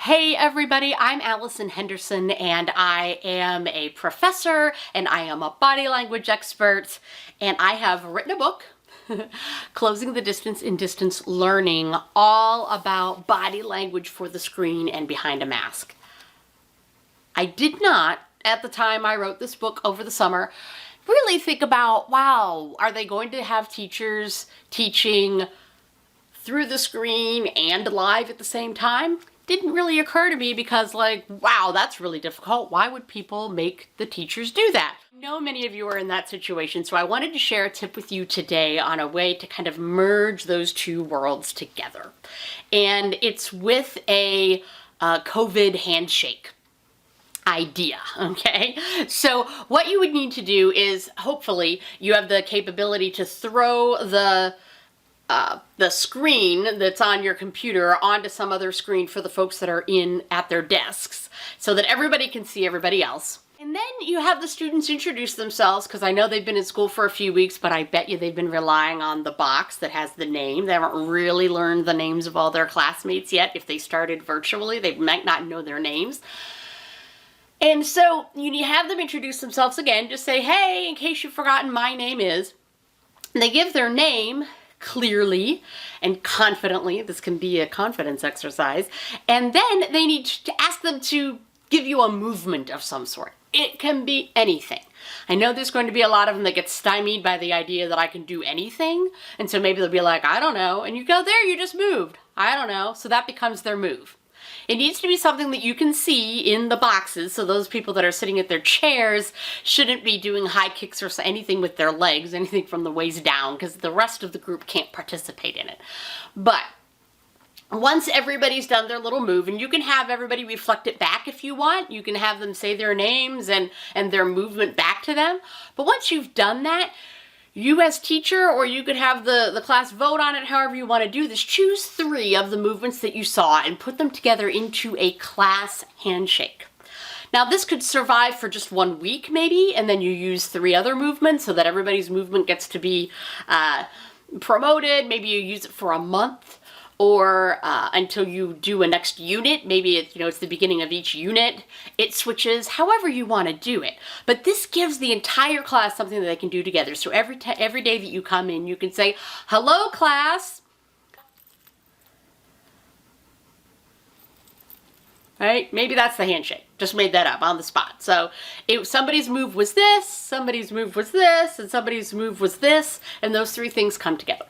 Hey everybody, I'm Allison Henderson and I am a professor and I am a body language expert and I have written a book, Closing the Distance in Distance Learning, all about body language for the screen and behind a mask. I did not, at the time I wrote this book over the summer, really think about, wow, are they going to have teachers teaching through the screen and live at the same time? Didn't really occur to me because wow, that's really difficult. Why would people make the teachers do that? I know many of you are in that situation, so I wanted to share a tip with you today on a way to kind of merge those two worlds together. And it's with a COVID handshake idea, okay? So what you would need to do is, hopefully, you have the capability to throw the screen that's on your computer onto some other screen for the folks that are at their desks so that everybody can see everybody else. And then you have the students introduce themselves, because I know they've been in school for a few weeks, but I bet you they've been relying on the box that has the name. They haven't really learned the names of all their classmates yet. If they started virtually, they might not know their names. And so you have them introduce themselves again. Just say, hey, in case you've forgotten, my name is. And they give their name clearly and confidently. This can be a confidence exercise. And then they need to ask them to give you a movement of some sort. It can be anything. I know there's going to be a lot of them that get stymied by the idea that I can do anything. And so maybe they'll be like, I don't know. And you go, there, you just moved. I don't know. So that becomes their move. It needs to be something that you can see in the boxes, so those people that are sitting at their chairs shouldn't be doing high kicks or anything with their legs, anything from the waist down, because the rest of the group can't participate in it. But once everybody's done their little move, and you can have everybody reflect it back if you want, you can have them say their names and their movement back to them. But once you've done that, you as teacher, or you could have the class vote on it, however you want to do this, choose 3 of the movements that you saw and put them together into a class handshake. Now this could survive for just 1 week maybe, and then you use 3 other movements so that everybody's movement gets to be promoted. Maybe you use it for a month, or until you do a next unit. Maybe it's the beginning of each unit. It switches, however you want to do it. But this gives the entire class something that they can do together. So every day that you come in, you can say, hello class. Right? Maybe that's the handshake. Just made that up on the spot. So somebody's move was this, somebody's move was this, and somebody's move was this, and those 3 things come together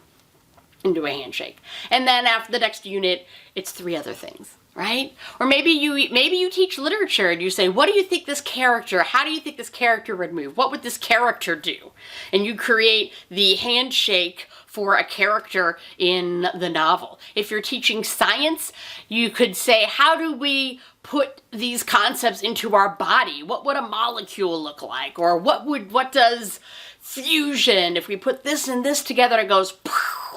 into a handshake. And then after the next unit, it's 3 other things, right? Or maybe you teach literature and you say, what do you think this character, how do you think this character would move? What would this character do? And you create the handshake for a character in the novel. If you're teaching science, you could say, how do we put these concepts into our body? What would a molecule look like? Or what does fusion, if we put this and this together, it goes,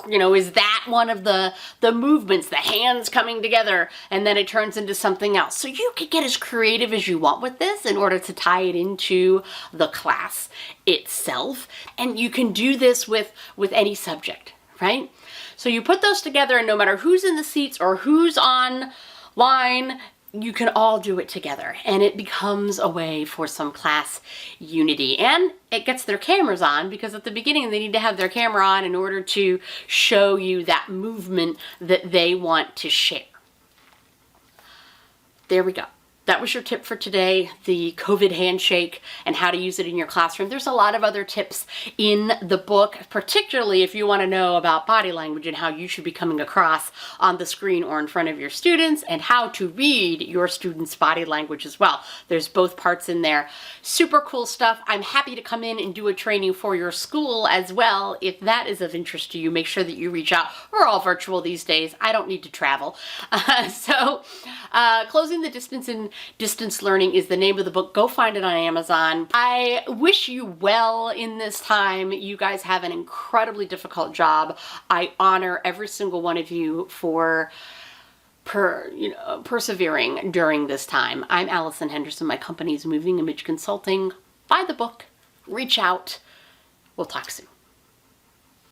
is that one of the movements, the hands coming together, and then it turns into something else. So you could get as creative as you want with this in order to tie it into the class itself. And you can do this with any subject, right? So you put those together, and no matter who's in the seats or who's online, you can all do it together, and it becomes a way for some class unity. And it gets their cameras on, because at the beginning they need to have their camera on in order to show you that movement that they want to share. There we go. That was your tip for today, the COVID handshake and how to use it in your classroom. There's a lot of other tips in the book, particularly if you want to know about body language and how you should be coming across on the screen or in front of your students, and how to read your students' body language as well. There's both parts in there. Super cool stuff. I'm happy to come in and do a training for your school as well. If that is of interest to you, make sure that you reach out. We're all virtual these days. I don't need to travel. Closing the Distance in Distance Learning is the name of the book. Go find it on Amazon. I wish you well in this time. You guys have an incredibly difficult job. I honor every single one of you for persevering during this time. I'm Allison Henderson. My company is Moving Image Consulting. Buy the book. Reach out. We'll talk soon.